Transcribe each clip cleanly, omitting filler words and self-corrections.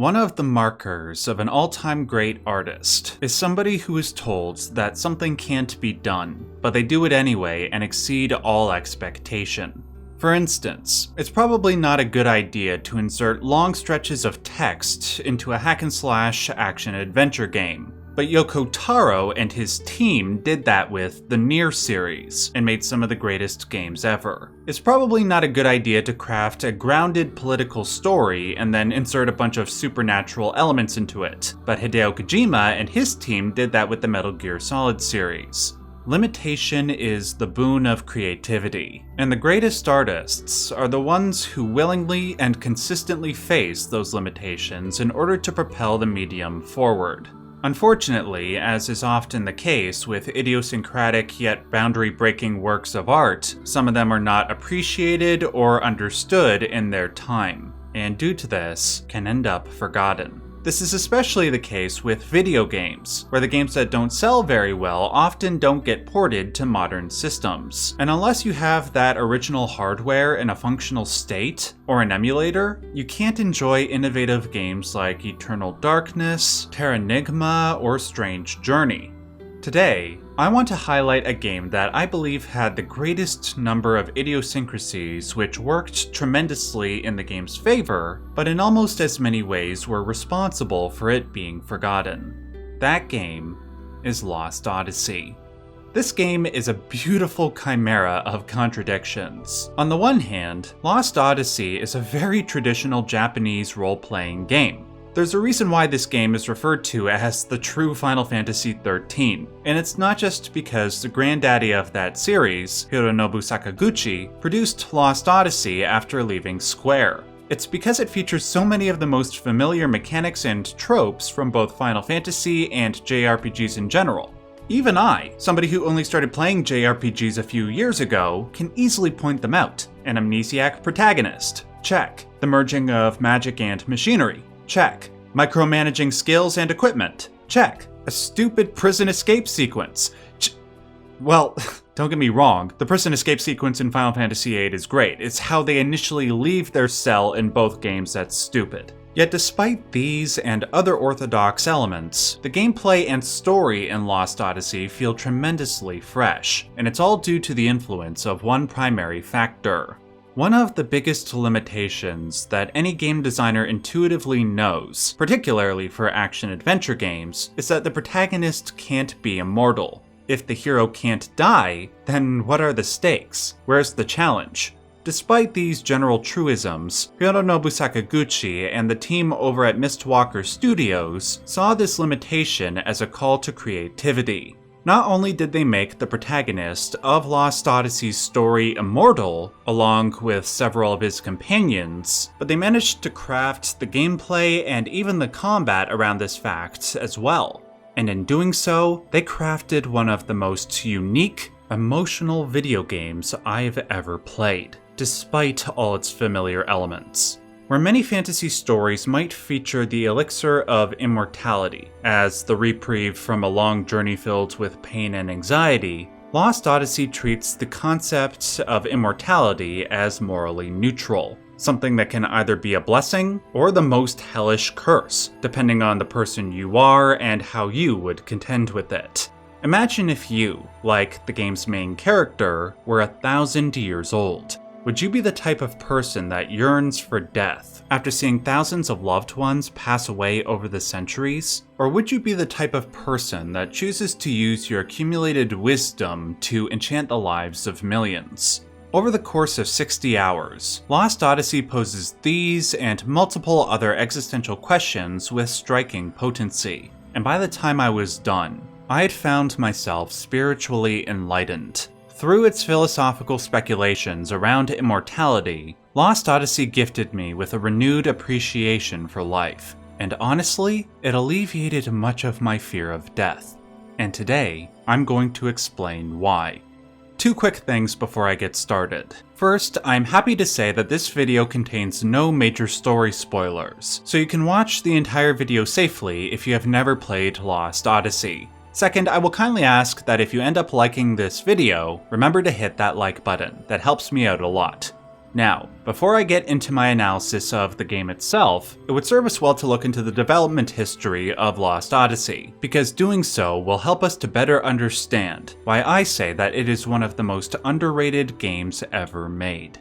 One of the markers of an all-time great artist is somebody who is told that something can't be done, but they do it anyway and exceed all expectation. For instance, it's probably not a good idea to insert long stretches of text into a hack-and-slash action-adventure game. But Yoko Taro and his team did that with the Nier series, and made some of the greatest games ever. It's probably not a good idea to craft a grounded political story and then insert a bunch of supernatural elements into it, but Hideo Kojima and his team did that with the Metal Gear Solid series. Limitation is the boon of creativity, and the greatest artists are the ones who willingly and consistently face those limitations in order to propel the medium forward. Unfortunately, as is often the case with idiosyncratic yet boundary-breaking works of art, some of them are not appreciated or understood in their time, and due to this, can end up forgotten. This is especially the case with video games, where the games that don't sell very well often don't get ported to modern systems. And unless you have that original hardware in a functional state, or an emulator, you can't enjoy innovative games like Eternal Darkness, Terranigma, or Strange Journey. Today, I want to highlight a game that I believe had the greatest number of idiosyncrasies which worked tremendously in the game's favor, but in almost as many ways were responsible for it being forgotten. That game is Lost Odyssey. This game is a beautiful chimera of contradictions. On the one hand, Lost Odyssey is a very traditional Japanese role-playing game. There's a reason why this game is referred to as the true Final Fantasy XIII, and it's not just because the granddaddy of that series, Hironobu Sakaguchi, produced Lost Odyssey after leaving Square. It's because it features so many of the most familiar mechanics and tropes from both Final Fantasy and JRPGs in general. Even I, somebody who only started playing JRPGs a few years ago, can easily point them out. An amnesiac protagonist, check. The merging of magic and machinery, check. Micromanaging skills and equipment, check. A stupid prison escape sequence, well, don't get me wrong, the prison escape sequence in Final Fantasy VIII is great. It's how they initially leave their cell in both games that's stupid. Yet despite these and other orthodox elements, the gameplay and story in Lost Odyssey feel tremendously fresh, and it's all due to the influence of one primary factor. One of the biggest limitations that any game designer intuitively knows, particularly for action-adventure games, is that the protagonist can't be immortal. If the hero can't die, then what are the stakes? Where's the challenge? Despite these general truisms, Hironobu Sakaguchi and the team over at Mistwalker Studios saw this limitation as a call to creativity. Not only did they make the protagonist of Lost Odyssey's story immortal, along with several of his companions, but they managed to craft the gameplay and even the combat around this fact as well. And in doing so, they crafted one of the most unique, emotional video games I've ever played, despite all its familiar elements. Where many fantasy stories might feature the elixir of immortality as the reprieve from a long journey filled with pain and anxiety, Lost Odyssey treats the concept of immortality as morally neutral, something that can either be a blessing or the most hellish curse, depending on the person you are and how you would contend with it. Imagine if you, like the game's main character, were 1,000 years old. Would you be the type of person that yearns for death after seeing thousands of loved ones pass away over the centuries? Or would you be the type of person that chooses to use your accumulated wisdom to enchant the lives of millions? Over the course of 60 hours, Lost Odyssey poses these and multiple other existential questions with striking potency. And by the time I was done, I had found myself spiritually enlightened. Through its philosophical speculations around immortality, Lost Odyssey gifted me with a renewed appreciation for life, and honestly, it alleviated much of my fear of death. And today, I'm going to explain why. Two quick things before I get started. First, I'm happy to say that this video contains no major story spoilers, so you can watch the entire video safely if you have never played Lost Odyssey. Second, I will kindly ask that if you end up liking this video, remember to hit that like button. That helps me out a lot. Now, before I get into my analysis of the game itself, it would serve us well to look into the development history of Lost Odyssey, because doing so will help us to better understand why I say that it is one of the most underrated games ever made.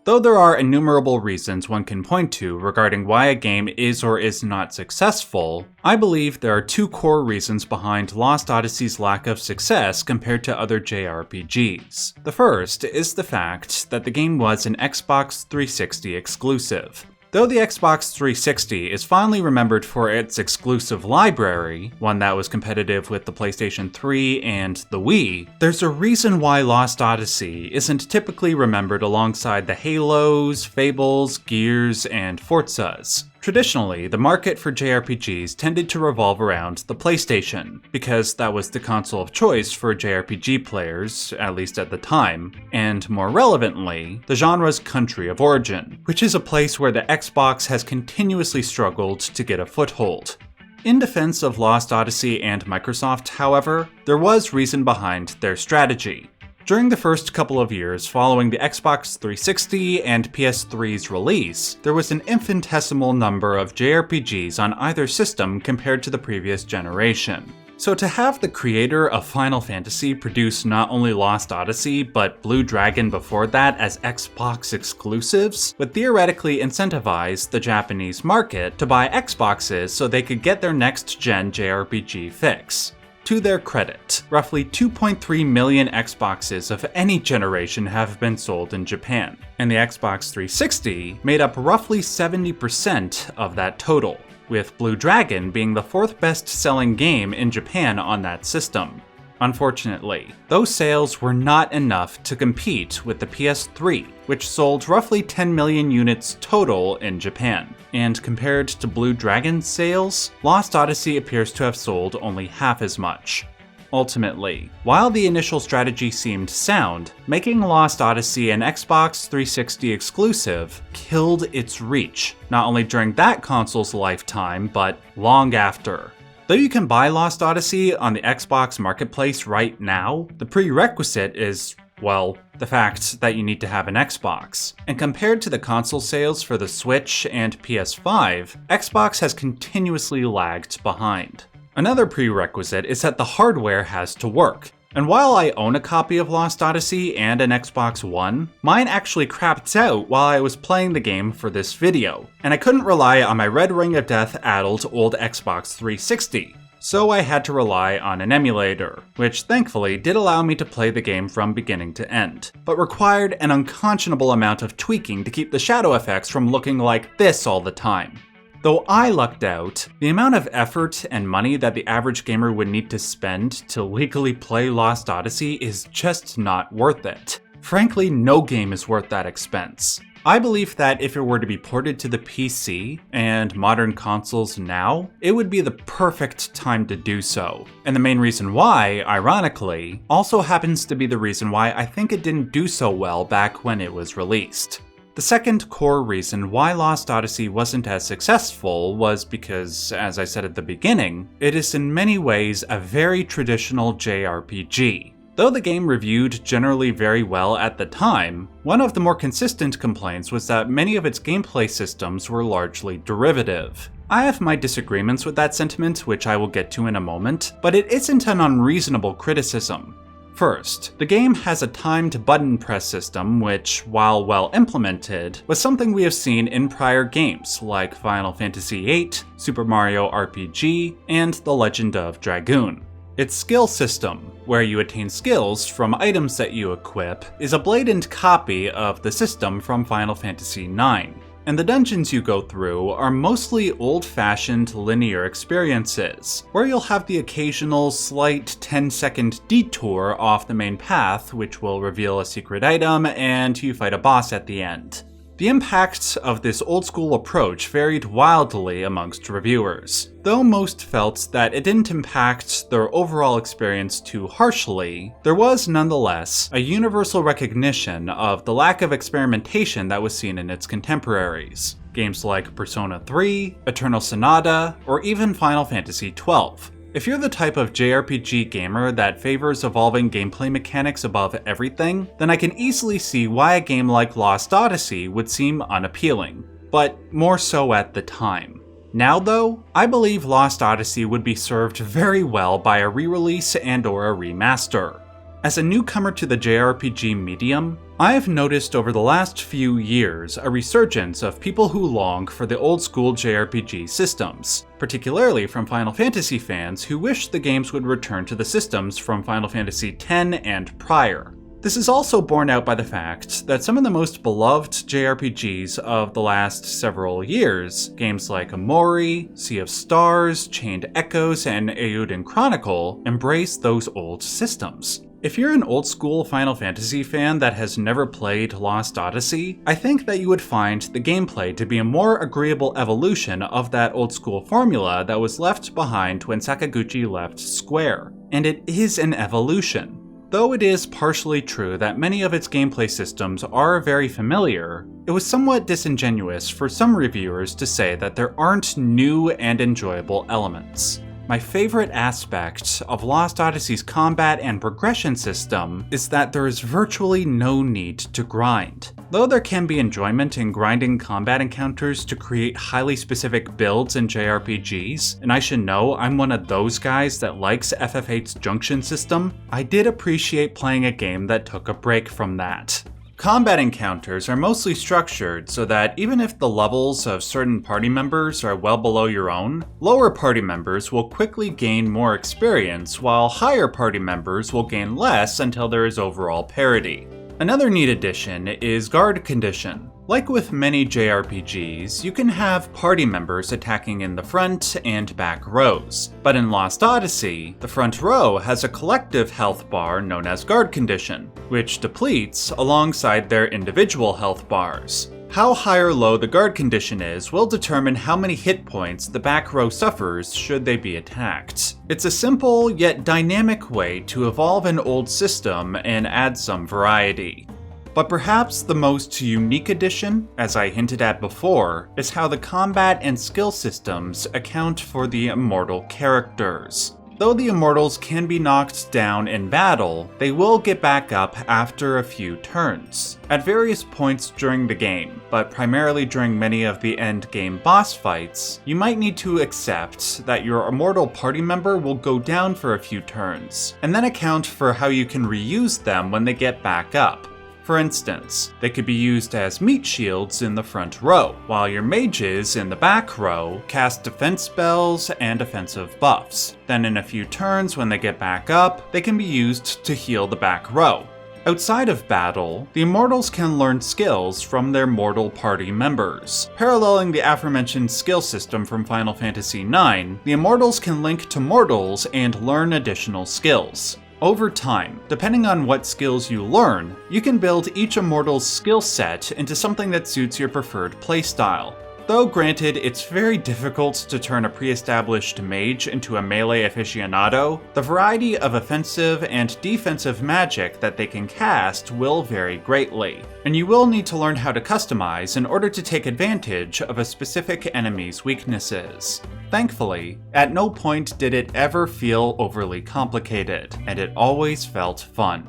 Though there are innumerable reasons one can point to regarding why a game is or is not successful, I believe there are two core reasons behind Lost Odyssey's lack of success compared to other JRPGs. The first is the fact that the game was an Xbox 360 exclusive. Though the Xbox 360 is fondly remembered for its exclusive library, one that was competitive with the PlayStation 3 and the Wii, there's a reason why Lost Odyssey isn't typically remembered alongside the Halos, Fables, Gears, and Forzas. Traditionally, the market for JRPGs tended to revolve around the PlayStation, because that was the console of choice for JRPG players, at least at the time, and more relevantly, the genre's country of origin, which is a place where the Xbox has continuously struggled to get a foothold. In defense of Lost Odyssey and Microsoft, however, there was reason behind their strategy. During the first couple of years following the Xbox 360 and PS3's release, there was an infinitesimal number of JRPGs on either system compared to the previous generation. So to have the creator of Final Fantasy produce not only Lost Odyssey, but Blue Dragon before that as Xbox exclusives, would theoretically incentivize the Japanese market to buy Xboxes so they could get their next-gen JRPG fix. To their credit, roughly 2.3 million Xboxes of any generation have been sold in Japan, and the Xbox 360 made up roughly 70% of that total, with Blue Dragon being the fourth best-selling game in Japan on that system. Unfortunately, those sales were not enough to compete with the PS3, which sold roughly 10 million units total in Japan. And compared to Blue Dragon's sales, Lost Odyssey appears to have sold only half as much. Ultimately, while the initial strategy seemed sound, making Lost Odyssey an Xbox 360 exclusive killed its reach, not only during that console's lifetime, but long after. Though you can buy Lost Odyssey on the Xbox Marketplace right now, the prerequisite is, well, the fact that you need to have an Xbox. And compared to the console sales for the Switch and PS5, Xbox has continuously lagged behind. Another prerequisite is that the hardware has to work. And while I own a copy of Lost Odyssey and an Xbox One, mine actually crapped out while I was playing the game for this video, and I couldn't rely on my Red Ring of Death-addled old Xbox 360, so I had to rely on an emulator, which thankfully did allow me to play the game from beginning to end, but required an unconscionable amount of tweaking to keep the shadow effects from looking like this all the time. Though I lucked out, the amount of effort and money that the average gamer would need to spend to legally play Lost Odyssey is just not worth it. Frankly, no game is worth that expense. I believe that if it were to be ported to the PC and modern consoles now, it would be the perfect time to do so. And the main reason why, ironically, also happens to be the reason why I think it didn't do so well back when it was released. The second core reason why Lost Odyssey wasn't as successful was because, as I said at the beginning, it is in many ways a very traditional JRPG. Though the game reviewed generally very well at the time, one of the more consistent complaints was that many of its gameplay systems were largely derivative. I have my disagreements with that sentiment, which I will get to in a moment, but it isn't an unreasonable criticism. First, the game has a timed button press system which, while well implemented, was something we have seen in prior games like Final Fantasy VIII, Super Mario RPG, and The Legend of Dragoon. Its skill system, where you attain skills from items that you equip, is a blatant copy of the system from Final Fantasy IX. And the dungeons you go through are mostly old-fashioned linear experiences, where you'll have the occasional slight 10-second detour off the main path which will reveal a secret item and you fight a boss at the end. The impact of this old-school approach varied wildly amongst reviewers, though most felt that it didn't impact their overall experience too harshly. There was nonetheless a universal recognition of the lack of experimentation that was seen in its contemporaries. Games like Persona 3, Eternal Sonata, or even Final Fantasy XII. If you're the type of JRPG gamer that favors evolving gameplay mechanics above everything, then I can easily see why a game like Lost Odyssey would seem unappealing, but more so at the time. Now though, I believe Lost Odyssey would be served very well by a re-release and/or a remaster. As a newcomer to the JRPG medium, I have noticed over the last few years a resurgence of people who long for the old-school JRPG systems, particularly from Final Fantasy fans who wish the games would return to the systems from Final Fantasy X and prior. This is also borne out by the fact that some of the most beloved JRPGs of the last several years, games like Amori, Sea of Stars, Chained Echoes, and Eiyuden Chronicle, embrace those old systems. If you're an old-school Final Fantasy fan that has never played Lost Odyssey, I think that you would find the gameplay to be a more agreeable evolution of that old-school formula that was left behind when Sakaguchi left Square. And it is an evolution. Though it is partially true that many of its gameplay systems are very familiar, it was somewhat disingenuous for some reviewers to say that there aren't new and enjoyable elements. My favorite aspect of Lost Odyssey's combat and progression system is that there is virtually no need to grind. Though there can be enjoyment in grinding combat encounters to create highly specific builds in JRPGs, and I should know I'm one of those guys that likes FF8's junction system, I did appreciate playing a game that took a break from that. Combat encounters are mostly structured so that even if the levels of certain party members are well below your own, lower party members will quickly gain more experience while higher party members will gain less until there is overall parity. Another neat addition is guard condition. Like with many JRPGs, you can have party members attacking in the front and back rows, but in Lost Odyssey, the front row has a collective health bar known as guard condition, which depletes alongside their individual health bars. How high or low the guard condition is will determine how many hit points the back row suffers should they be attacked. It's a simple yet dynamic way to evolve an old system and add some variety. But perhaps the most unique addition, as I hinted at before, is how the combat and skill systems account for the immortal characters. Though the immortals can be knocked down in battle, they will get back up after a few turns, at various points during the game, but primarily during many of the end-game boss fights, you might need to accept that your immortal party member will go down for a few turns, and then account for how you can reuse them when they get back up. For instance, they could be used as meat shields in the front row, while your mages in the back row cast defense spells and offensive buffs. Then in a few turns when they get back up, they can be used to heal the back row. Outside of battle, the Immortals can learn skills from their mortal party members. Paralleling the aforementioned skill system from Final Fantasy IX, the Immortals can link to mortals and learn additional skills. Over time, depending on what skills you learn, you can build each Immortal's skill set into something that suits your preferred playstyle. Though granted, it's very difficult to turn a pre-established mage into a melee aficionado, the variety of offensive and defensive magic that they can cast will vary greatly, and you will need to learn how to customize in order to take advantage of a specific enemy's weaknesses. Thankfully, at no point did it ever feel overly complicated, and it always felt fun.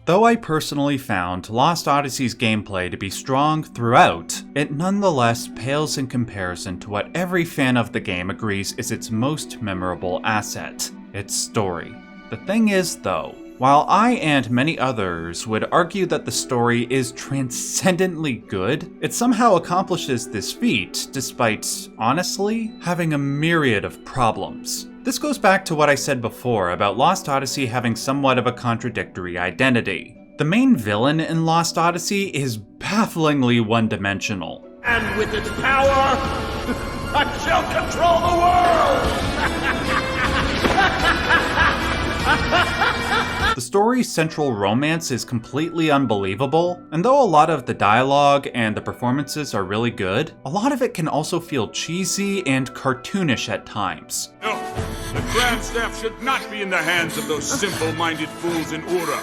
Though I personally found Lost Odyssey's gameplay to be strong throughout, it nonetheless pales in comparison to what every fan of the game agrees is its most memorable asset, its story. The thing is, though, while I and many others would argue that the story is transcendently good, it somehow accomplishes this feat despite, honestly, having a myriad of problems. This goes back to what I said before about Lost Odyssey having somewhat of a contradictory identity. The main villain in Lost Odyssey is bafflingly one-dimensional. And with its power, I shall control the world! The story's central romance is completely unbelievable, and though a lot of the dialogue and the performances are really good, a lot of it can also feel cheesy and cartoonish at times. No, the Grand Staff should not be in the hands of those simple-minded fools in Ura.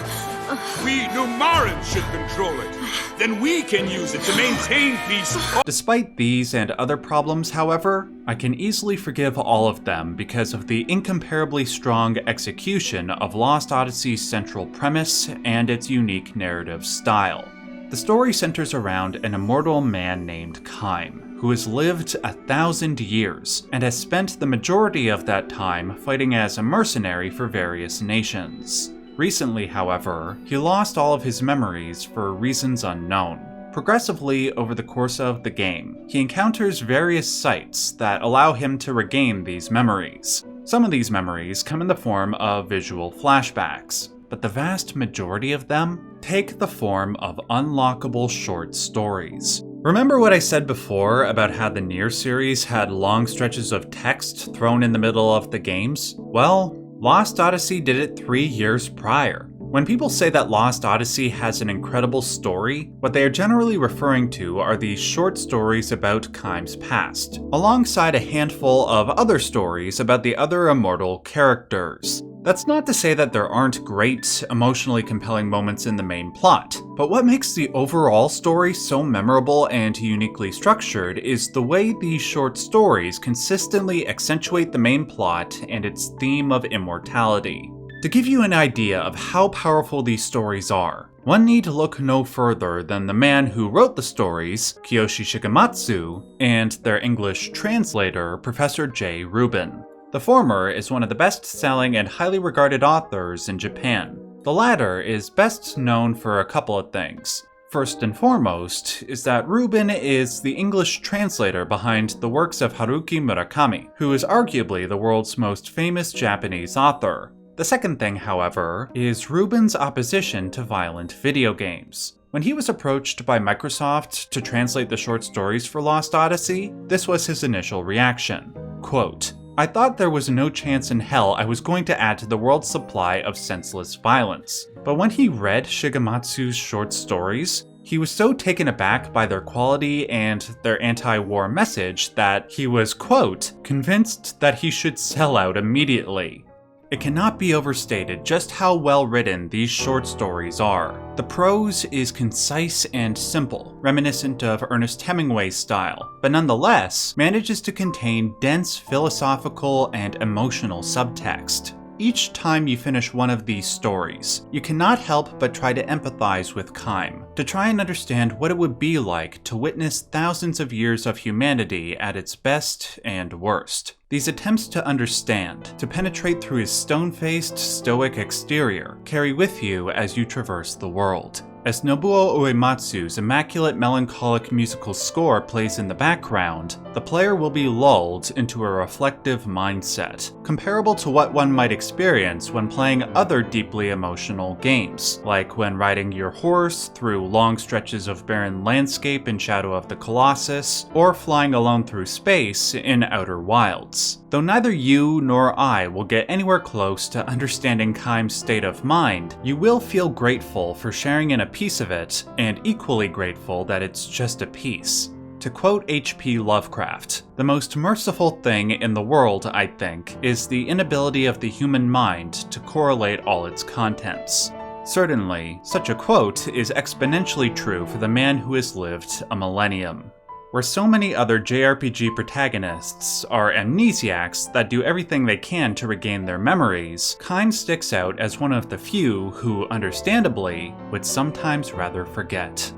We Numarans should control it. Then we can use it to maintain peace. Despite these and other problems, however, I can easily forgive all of them because of the incomparably strong execution of Lost Odyssey's central premise and its unique narrative style. The story centers around an immortal man named Kaim, who has lived 1,000 years and has spent the majority of that time fighting as a mercenary for various nations. Recently, however, he lost all of his memories for reasons unknown. Progressively over the course of the game, he encounters various sights that allow him to regain these memories. Some of these memories come in the form of visual flashbacks, but the vast majority of them take the form of unlockable short stories. Remember what I said before about how the Nier series had long stretches of text thrown in the middle of the games? Well, Lost Odyssey did it 3 years prior. When people say that Lost Odyssey has an incredible story, what they are generally referring to are these short stories about Kaim's past, alongside a handful of other stories about the other immortal characters. That's not to say that there aren't great, emotionally compelling moments in the main plot, but what makes the overall story so memorable and uniquely structured is the way these short stories consistently accentuate the main plot and its theme of immortality. To give you an idea of how powerful these stories are, one need look no further than the man who wrote the stories, Kiyoshi Shigematsu, and their English translator, Professor J. Rubin. The former is one of the best-selling and highly regarded authors in Japan. The latter is best known for a couple of things. First and foremost is that Rubin is the English translator behind the works of Haruki Murakami, who is arguably the world's most famous Japanese author. The second thing, however, is Rubin's opposition to violent video games. When he was approached by Microsoft to translate the short stories for Lost Odyssey, this was his initial reaction. Quote, "I thought there was no chance in hell I was going to add to the world's supply of senseless violence. But when he read Shigematsu's short stories, he was so taken aback by their quality and their anti-war message that he was, quote, convinced that he should sell out immediately." It cannot be overstated just how well written these short stories are. The prose is concise and simple, reminiscent of Ernest Hemingway's style, but nonetheless manages to contain dense philosophical and emotional subtext. Each time you finish one of these stories, you cannot help but try to empathize with Kaim, to try and understand what it would be like to witness thousands of years of humanity at its best and worst. These attempts to understand, to penetrate through his stone-faced, stoic exterior, carry with you as you traverse the world. As Nobuo Uematsu's immaculate melancholic musical score plays in the background, the player will be lulled into a reflective mindset, comparable to what one might experience when playing other deeply emotional games, like when riding your horse through long stretches of barren landscape in Shadow of the Colossus, or flying alone through space in Outer Wilds. Though neither you nor I will get anywhere close to understanding Kaim's state of mind, you will feel grateful for sharing in a piece of it, and equally grateful that it's just a piece. To quote H.P. Lovecraft, "The most merciful thing in the world, I think, is the inability of the human mind to correlate all its contents." Certainly, such a quote is exponentially true for the man who has lived a millennium. Where so many other JRPG protagonists are amnesiacs that do everything they can to regain their memories, Kaim sticks out as one of the few who, understandably, would sometimes rather forget.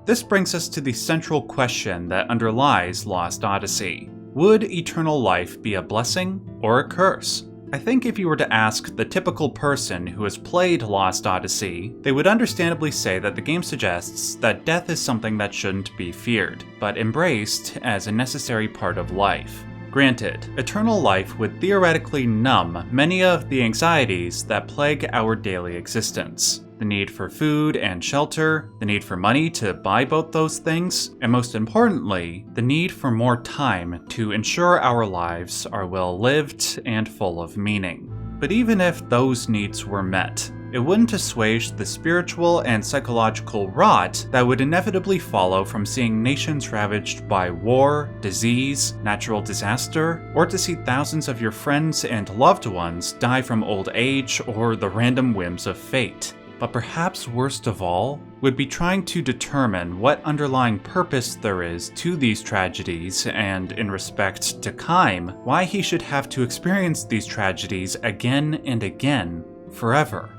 This brings us to the central question that underlies Lost Odyssey. Would eternal life be a blessing or a curse? I think if you were to ask the typical person who has played Lost Odyssey, they would understandably say that the game suggests that death is something that shouldn't be feared, but embraced as a necessary part of life. Granted, eternal life would theoretically numb many of the anxieties that plague our daily existence. The need for food and shelter, the need for money to buy both those things, and most importantly, the need for more time to ensure our lives are well lived and full of meaning. But even if those needs were met, it wouldn't assuage the spiritual and psychological rot that would inevitably follow from seeing nations ravaged by war, disease, natural disaster, or to see thousands of your friends and loved ones die from old age or the random whims of fate. but perhaps worst of all, would be trying to determine what underlying purpose there is to these tragedies, and in respect to Kaim, why he should have to experience these tragedies again and again, forever.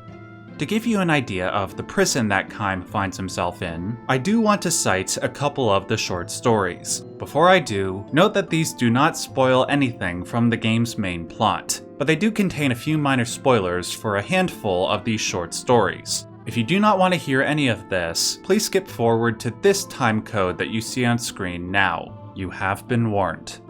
To give you an idea of the prison that Kaim finds himself in, I do want to cite a couple of the short stories. Before I do, note that these do not spoil anything from the game's main plot, but they do contain a few minor spoilers for a handful of these short stories. If you do not want to hear any of this, please skip forward to this time code that you see on screen now. You have been warned.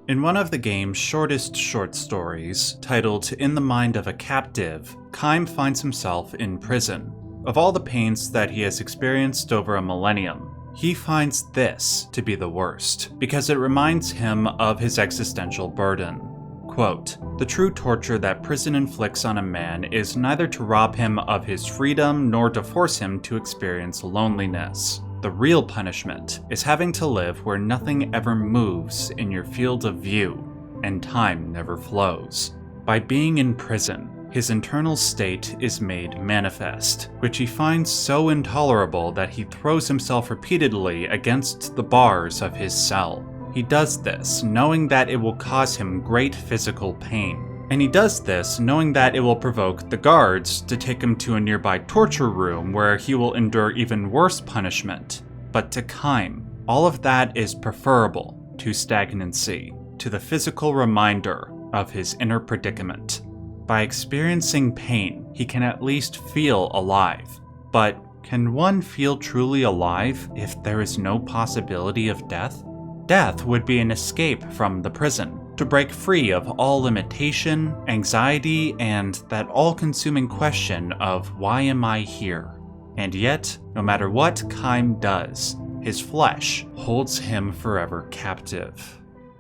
In one of the game's shortest short stories, titled In the Mind of a Captive, Kaim finds himself in prison. Of all the pains that he has experienced over a millennium, he finds this to be the worst, because it reminds him of his existential burden. Quote, "The true torture that prison inflicts on a man is neither to rob him of his freedom nor to force him to experience loneliness. The real punishment is having to live where nothing ever moves in your field of view, and time never flows. By being in prison, his internal state is made manifest, which he finds so intolerable that he throws himself repeatedly against the bars of his cell. He does this knowing that it will cause him great physical pain. And he does this knowing that it will provoke the guards to take him to a nearby torture room where he will endure even worse punishment. But to Kaim, all of that is preferable to stagnancy, to the physical reminder of his inner predicament. By experiencing pain, he can at least feel alive. But can one feel truly alive if there is no possibility of death? Death would be an escape from the prison, to break free of all limitation, anxiety, and that all-consuming question of why am I here? And yet, no matter what Kaim does, his flesh holds him forever captive.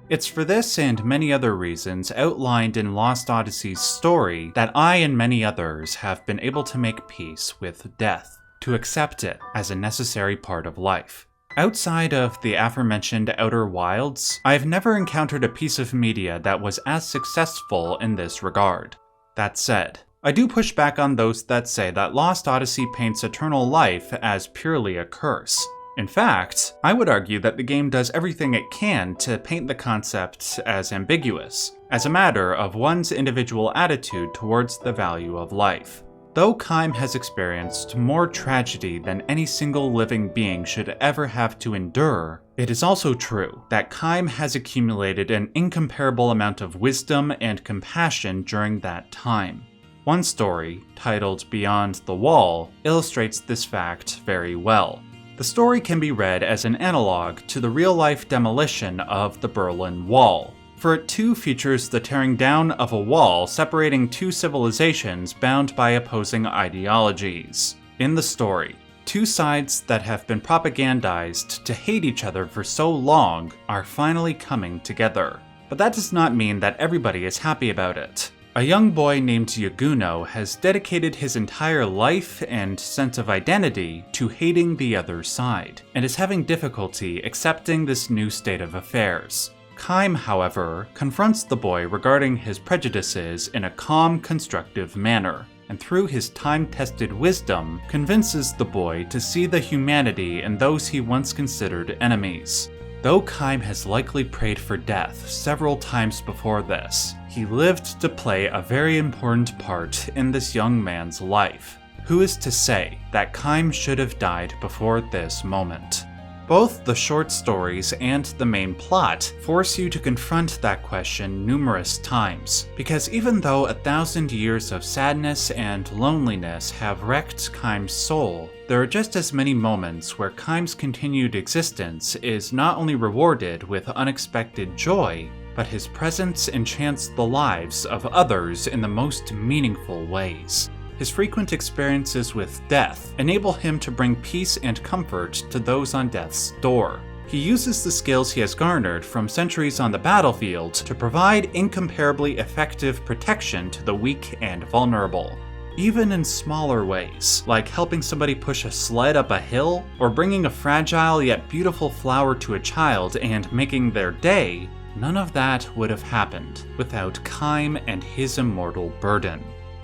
It's for this and many other reasons outlined in Lost Odyssey's story that I and many others have been able to make peace with death, to accept it as a necessary part of life. Outside of the aforementioned Outer Wilds, I've never encountered a piece of media that was as successful in this regard. That said, I do push back on those that say that Lost Odyssey paints eternal life as purely a curse. In fact, I would argue that the game does everything it can to paint the concept as ambiguous, as a matter of one's individual attitude towards the value of life. Though Kaim has experienced more tragedy than any single living being should ever have to endure, it is also true that Kaim has accumulated an incomparable amount of wisdom and compassion during that time. One story, titled Beyond the Wall, illustrates this fact very well. The story can be read as an analog to the real-life demolition of the Berlin Wall, for it too features the tearing down of a wall separating two civilizations bound by opposing ideologies. In the story, two sides that have been propagandized to hate each other for so long are finally coming together. But that does not mean that everybody is happy about it. A young boy named Yaguno has dedicated his entire life and sense of identity to hating the other side, and is having difficulty accepting this new state of affairs. Kaim, however, confronts the boy regarding his prejudices in a calm, constructive manner, and through his time-tested wisdom, convinces the boy to see the humanity in those he once considered enemies. Though Kaim has likely prayed for death several times before this, he lived to play a very important part in this young man's life. Who is to say that Kaim should have died before this moment? Both the short stories and the main plot force you to confront that question numerous times, because even though 1,000 years of sadness and loneliness have wrecked Kaim's soul, there are just as many moments where Kaim's continued existence is not only rewarded with unexpected joy, but his presence enchants the lives of others in the most meaningful ways. His frequent experiences with death enable him to bring peace and comfort to those on death's door. He uses the skills he has garnered from centuries on the battlefield to provide incomparably effective protection to the weak and vulnerable. Even in smaller ways, like helping somebody push a sled up a hill, or bringing a fragile yet beautiful flower to a child and making their day, none of that would have happened without Kaim and his immortal burden.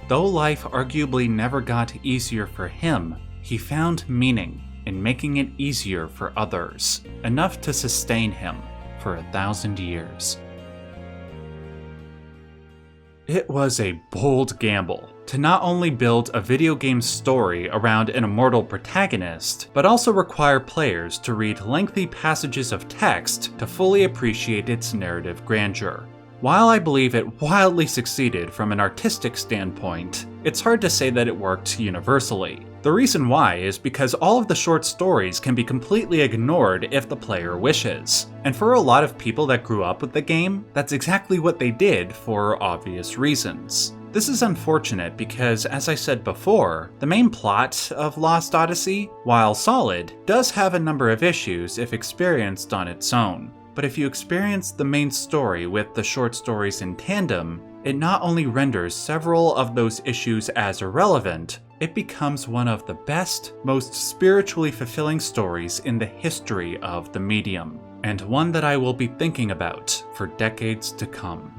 Though life arguably never got easier for him, he found meaning in making it easier for others, enough to sustain him for 1,000 years. It was a bold gamble to not only build a video game story around an immortal protagonist, but also require players to read lengthy passages of text to fully appreciate its narrative grandeur. While I believe it wildly succeeded from an artistic standpoint, it's hard to say that it worked universally. The reason why is because all of the short stories can be completely ignored if the player wishes. And for a lot of people that grew up with the game, that's exactly what they did for obvious reasons. This is unfortunate because, as I said before, the main plot of Lost Odyssey, while solid, does have a number of issues if experienced on its own. But if you experience the main story with the short stories in tandem, it not only renders several of those issues as irrelevant, it becomes one of the best, most spiritually fulfilling stories in the history of the medium, and one that I will be thinking about for decades to come.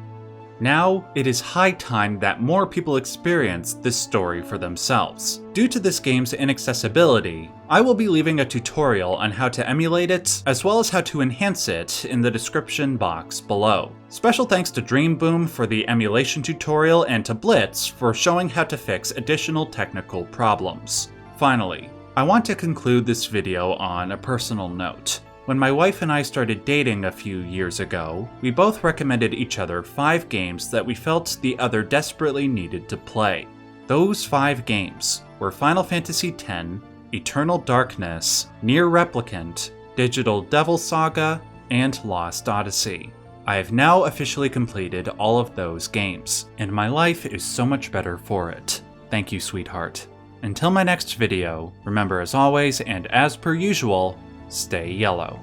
Now, it is high time that more people experience this story for themselves. Due to this game's inaccessibility, I will be leaving a tutorial on how to emulate it, as well as how to enhance it in the description box below. Special thanks to Dream Boom for the emulation tutorial and to Blitz for showing how to fix additional technical problems. Finally, I want to conclude this video on a personal note. When my wife and I started dating a few years ago, we both recommended each other 5 games that we felt the other desperately needed to play. Those 5 games were Final Fantasy X, Eternal Darkness, Nier Replicant, Digital Devil Saga, and Lost Odyssey. I have now officially completed all of those games, and my life is so much better for it. Thank you, sweetheart. Until my next video, remember as always and as per usual, stay yellow.